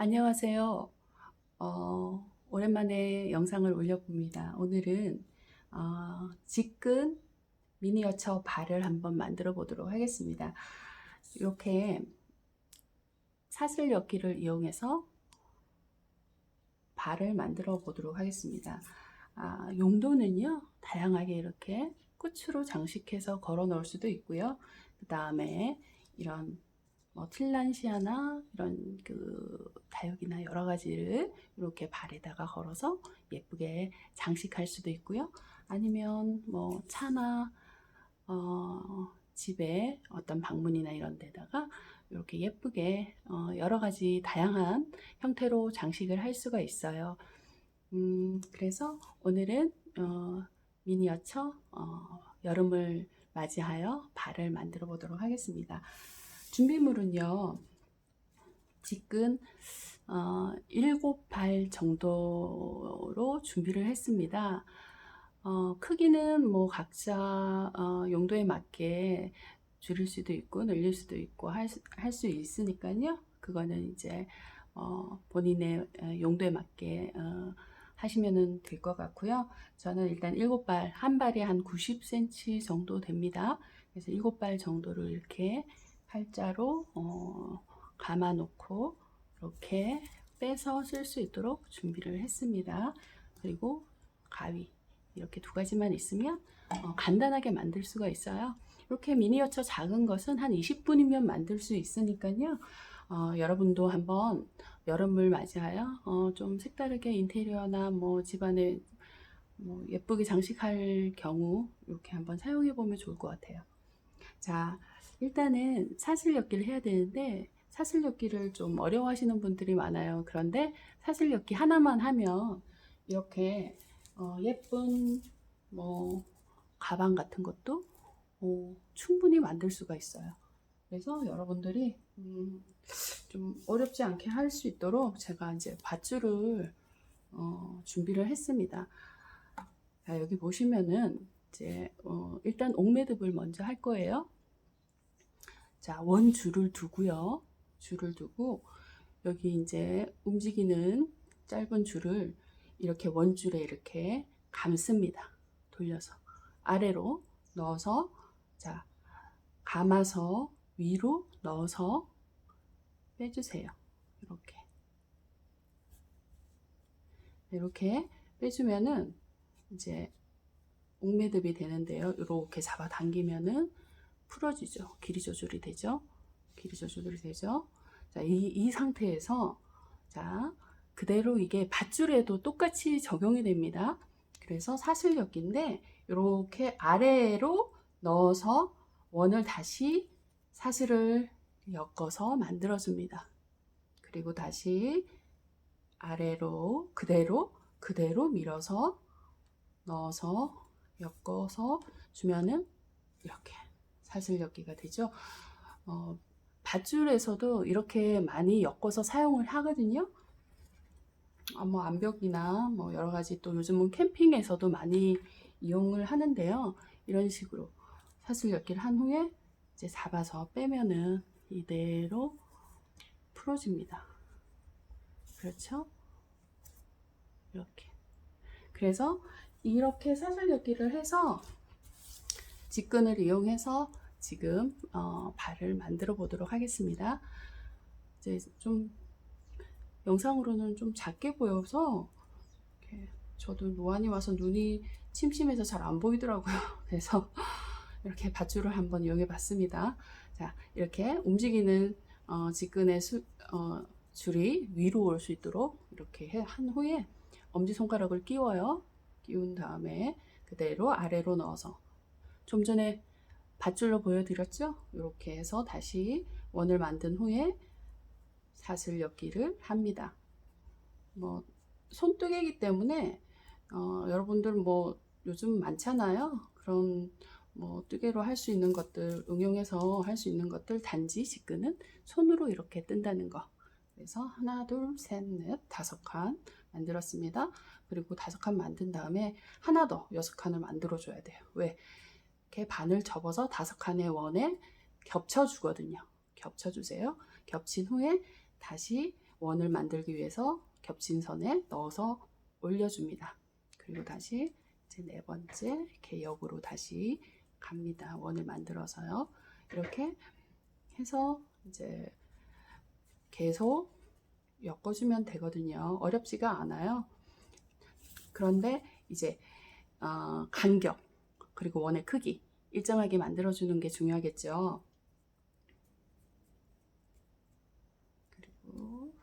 안녕하세요. 오랜만에 영상을 올려봅니다. 오늘은 직근 미니어처 발을 한번 만들어 보도록 하겠습니다. 이렇게 사슬엽기를 이용해서 발을 만들어 보도록 하겠습니다. 용도는요, 다양하게 이렇게 끝으로 장식해서 걸어 놓을 수도 있고요. 그 다음에 이런 틸란시아나 이런 다육이나 여러 가지를 이렇게 발에다가 걸어서 예쁘게 장식할 수도 있고요. 아니면 차나 집에 어떤 방문이나 이런 데다가 이렇게 예쁘게 여러 가지 다양한 형태로 장식을 할 수가 있어요. 그래서 오늘은 미니어처 여름을 맞이하여 발을 만들어 보도록 하겠습니다. 준비물은요, 직근 7발 정도로 준비를 했습니다. 크기는 각자 용도에 맞게 줄일 수도 있고 늘릴 수도 있고 할 수 있으니까요. 그거는 이제 본인의 용도에 맞게 하시면 될 것 같고요. 저는 일단 7발, 한 발이 한 90cm 정도 됩니다. 그래서 7발 정도를 이렇게 팔자로 감아 놓고 이렇게 빼서 쓸 수 있도록 준비를 했습니다. 그리고 가위 이렇게 두 가지만 있으면 간단하게 만들 수가 있어요. 이렇게 미니어처 작은 것은 한 20분이면 만들 수 있으니까요. 여러분도 한번 여름을 맞이하여 좀 색다르게 인테리어나 집안에 예쁘게 장식할 경우 이렇게 한번 사용해 보면 좋을 것 같아요. 자, 일단은 사슬엽기를 해야 되는데 사슬엽기를 좀 어려워하시는 분들이 많아요. 그런데 사슬엽기 하나만 하면 이렇게 예쁜 가방 같은 것도 충분히 만들 수가 있어요. 그래서 여러분들이 좀 어렵지 않게 할 수 있도록 제가 이제 밧줄을 준비를 했습니다. 자, 여기 보시면은 이제 일단 옥매듭을 먼저 할 거예요. 자, 원줄을 두고요. 줄을 두고 여기 이제 움직이는 짧은 줄을 이렇게 원줄에 이렇게 감습니다. 돌려서 아래로 넣어서, 자, 감아서 위로 넣어서 빼주세요. 이렇게 빼주면은 이제 옥매듭이 되는데요. 이렇게 잡아 당기면은 풀어지죠. 길이 조절이 되죠. 길이 조절이 되죠. 자, 이 상태에서 자, 그대로 이게 밧줄에도 똑같이 적용이 됩니다. 그래서 사슬엽기인데 이렇게 아래로 넣어서 원을 다시 사슬을 엮어서 만들어 줍니다. 그리고 다시 아래로 그대로 밀어서 넣어서 엮어서 주면은 이렇게 사슬엽기가 되죠. 밧줄에서도 이렇게 많이 엮어서 사용을 하거든요. 암벽이나 여러 가지, 또 요즘은 캠핑에서도 많이 이용을 하는데요. 이런 식으로 사슬엽기를 한 후에 이제 잡아서 빼면은 이대로 풀어집니다. 그렇죠? 이렇게. 그래서 이렇게 사슬엽기를 해서 직근을 이용해서 지금 발을 만들어 보도록 하겠습니다. 이제 좀 영상으로는 좀 작게 보여서 저도 노안이 와서 눈이 침침해서 잘 안 보이더라고요. 그래서 이렇게 밧줄을 한번 이용해 봤습니다. 자, 이렇게 움직이는 직근의 줄이 위로 올 수 있도록 이렇게 한 후에 엄지손가락을 끼워요. 끼운 다음에 그대로 아래로 넣어서, 좀 전에 밧줄로 보여드렸죠? 이렇게 해서 다시 원을 만든 후에 사슬엽기를 합니다. 손뜨개이기 때문에 여러분들 요즘 많잖아요. 그런 뜨개로 할 수 있는 것들, 응용해서 할 수 있는 것들, 단지 직근은 손으로 이렇게 뜬다는 거. 그래서 하나, 둘, 셋, 넷, 5칸 만들었습니다. 그리고 5칸 만든 다음에 하나 더 6칸을 만들어 줘야 돼요. 왜? 이렇게 반을 접어서 5칸의 원에 겹쳐 주거든요. 겹쳐 주세요. 겹친 후에 다시 원을 만들기 위해서 겹친 선에 넣어서 올려줍니다. 그리고 다시 이제 네 번째 이렇게 역으로 다시 갑니다. 원을 만들어서요. 이렇게 해서 이제 계속 엮어주면 되거든요. 어렵지가 않아요. 그런데 이제 간격 그리고 원의 크기 일정하게 만들어주는 게 중요하겠죠. 그리고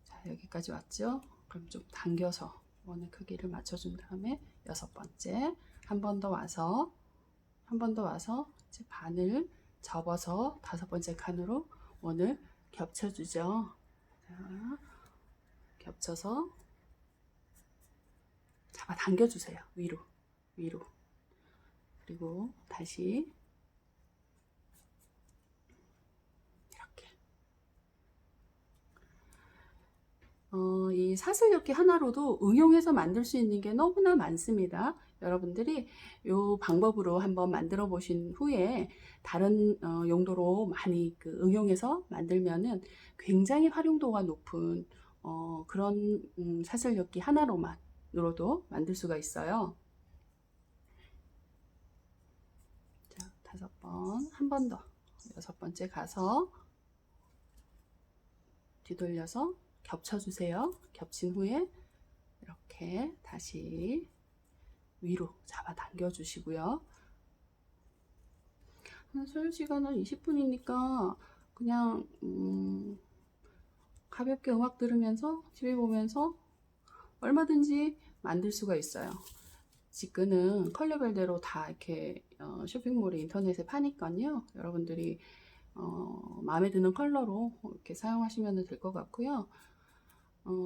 자, 여기까지 왔죠? 그럼 좀 당겨서 원의 크기를 맞춰준 다음에 여섯 번째 한 번 더 와서 이제 반을 접어서 다섯 번째 칸으로 원을 겹쳐주죠. 자, 겹쳐서 잡아 당겨주세요. 위로. 그리고 다시 이렇게. 이 사슬엮기 하나로도 응용해서 만들 수 있는 게 너무나 많습니다. 여러분들이 이 방법으로 한번 만들어 보신 후에 다른 용도로 많이 응용해서 만들면은 굉장히 활용도가 높은 그런 사슬엮기 하나로만으로도 만들 수가 있어요. 자, 5번, 한 번 더. 여섯 번째 가서 뒤돌려서 겹쳐주세요. 겹친 후에 이렇게 다시 위로 잡아당겨 주시고요. 소요 시간은 20분이니까 그냥 가볍게 음악 들으면서 TV 보면서 얼마든지 만들 수가 있어요. 지금은 컬러별대로 다 이렇게 쇼핑몰에 인터넷에 파니까요. 여러분들이 마음에 드는 컬러로 이렇게 사용하시면 될 것 같고요.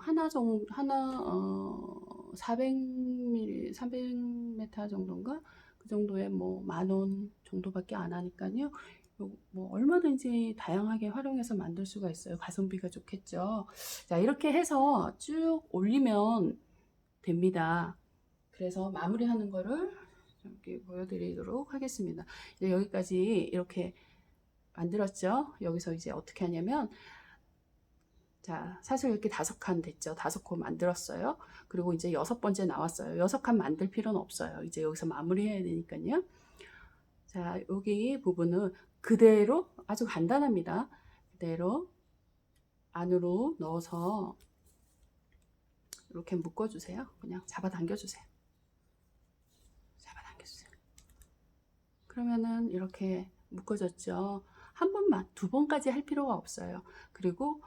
하나 400ml, 300m 정도인가? 그 정도에 뭐 10,000원 정도밖에 안 하니까요. 뭐 얼마든지 다양하게 활용해서 만들 수가 있어요. 가성비가 좋겠죠. 자, 이렇게 해서 쭉 올리면 됩니다. 그래서 마무리하는 거를 이렇게 보여드리도록 하겠습니다. 이제 여기까지 이렇게 만들었죠. 여기서 이제 어떻게 하냐면, 자, 사실 이렇게 5칸 됐죠. 5코 만들었어요. 그리고 이제 6번째 나왔어요. 6칸 만들 필요는 없어요. 이제 여기서 마무리해야 되니까요. 자, 여기 부분은 그대로 아주 간단합니다. 그대로 안으로 넣어서 이렇게 묶어주세요. 그냥 잡아당겨주세요. 그러면은 이렇게 묶어졌죠. 한 번만, 2번까지 할 필요가 없어요. 그리고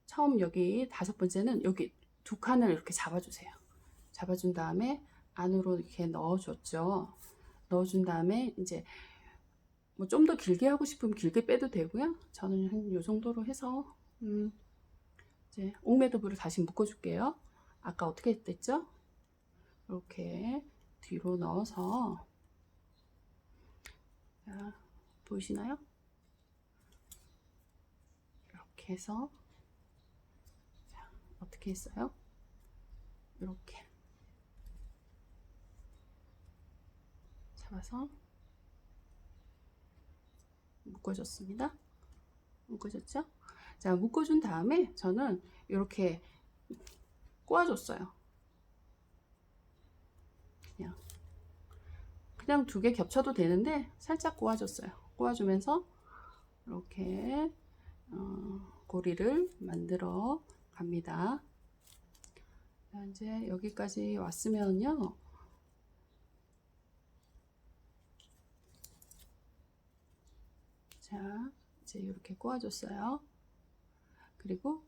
처음 여기 5번째는 여기 2칸을 이렇게 잡아주세요. 잡아준 다음에 안으로 이렇게 넣어줬죠. 넣어준 다음에 이제 뭐 좀 더 길게 하고 싶으면 길게 빼도 되고요. 저는 한 요 정도로 해서 이제 옥매듭으로 다시 묶어줄게요. 아까 어떻게 됐죠? 이렇게 뒤로 넣어서, 자, 보이시나요? 이렇게 해서, 자, 어떻게 했어요? 이렇게 잡아서 묶어줬습니다. 묶어줬죠? 자, 묶어준 다음에 저는 이렇게 꼬아줬어요. 그냥 2개 겹쳐도 되는데 살짝 꼬아줬어요. 꼬아주면서 이렇게 고리를 만들어 갑니다. 자, 이제 여기까지 왔으면요. 자, 이제 이렇게 꼬아줬어요. 그리고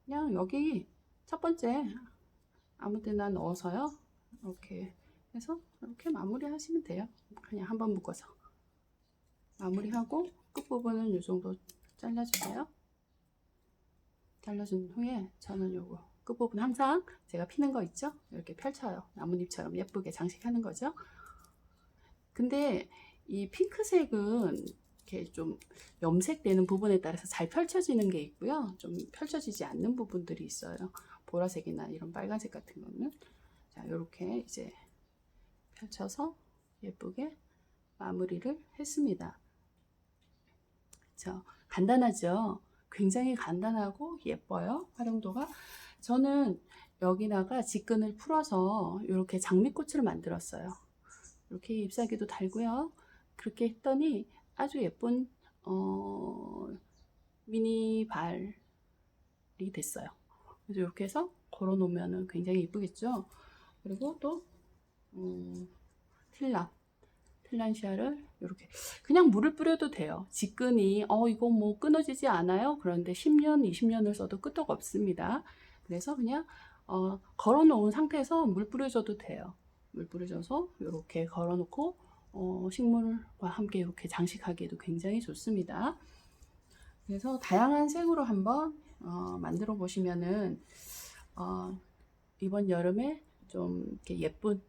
그냥 여기 첫 번째 아무 데나 넣어서요. 이렇게 해서 이렇게 마무리 하시면 돼요. 그냥 한번 묶어서 마무리하고 끝부분은 이 정도 잘라주세요. 잘라준 후에 저는 요거 끝부분 항상 제가 피는 거 있죠? 이렇게 펼쳐요. 나뭇잎처럼 예쁘게 장식하는 거죠. 근데 이 핑크색은 이렇게 좀 염색되는 부분에 따라서 잘 펼쳐지는 게 있고요. 좀 펼쳐지지 않는 부분들이 있어요. 보라색이나 이런 빨간색 같은 거는. 자, 이렇게 이제 펼쳐서 예쁘게 마무리를 했습니다. 그쵸? 간단하죠? 굉장히 간단하고 예뻐요. 활용도가. 저는 여기다가 직근을 풀어서 이렇게 장미꽃을 만들었어요. 이렇게 잎사귀도 달고요. 그렇게 했더니 아주 예쁜 미니 발이 됐어요. 그래서 이렇게 해서 걸어 놓으면 굉장히 예쁘겠죠. 그리고 또 틸란시아를 이렇게 그냥 물을 뿌려도 돼요. 직근이 이거 뭐 끊어지지 않아요? 그런데 10년, 20년을 써도 끄떡 없습니다. 그래서 그냥 걸어 놓은 상태에서 물 뿌려줘도 돼요. 물 뿌려줘서 이렇게 걸어 놓고 식물과 함께 이렇게 장식하기에도 굉장히 좋습니다. 그래서 다양한 색으로 한번 만들어 보시면은 이번 여름에 좀 이렇게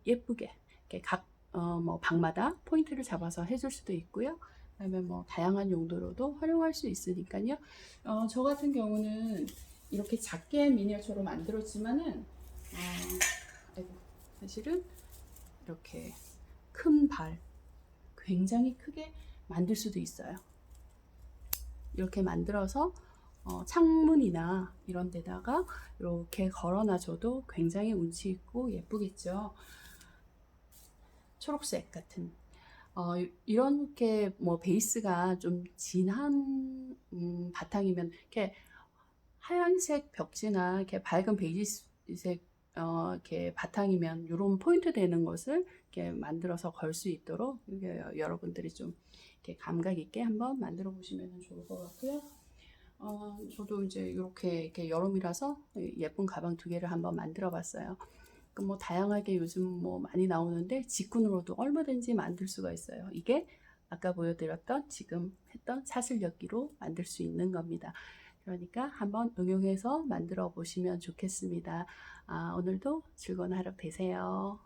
예쁘게 이렇게 각 뭐 방마다 포인트를 잡아서 해줄 수도 있고요. 그다음에 뭐 다양한 용도로도 활용할 수 있으니까요. 저 같은 경우는 이렇게 작게 미니어처로 만들었지만은 사실은 이렇게 큰 발 굉장히 크게 만들 수도 있어요. 이렇게 만들어서 창문이나 이런 데다가 이렇게 걸어놔줘도 굉장히 운치 있고 예쁘겠죠. 초록색 같은 이렇게 뭐 베이스가 좀 진한 바탕이면 이렇게 하얀색 벽지나 이렇게 밝은 베이지색 이렇게 바탕이면 이런 포인트 되는 것을 이렇게 만들어서 걸 수 있도록 여러분들이 좀 이렇게 감각 있게 한번 만들어 보시면 좋을 것 같고요. 저도 이제 이렇게 여름이라서 예쁜 가방 2개를 한번 만들어 봤어요. 뭐 다양하게 요즘 뭐 많이 나오는데 직군으로도 얼마든지 만들 수가 있어요. 이게 아까 보여드렸던 지금 했던 사슬엮기로 만들 수 있는 겁니다. 그러니까 한번 응용해서 만들어 보시면 좋겠습니다. 오늘도 즐거운 하루 되세요.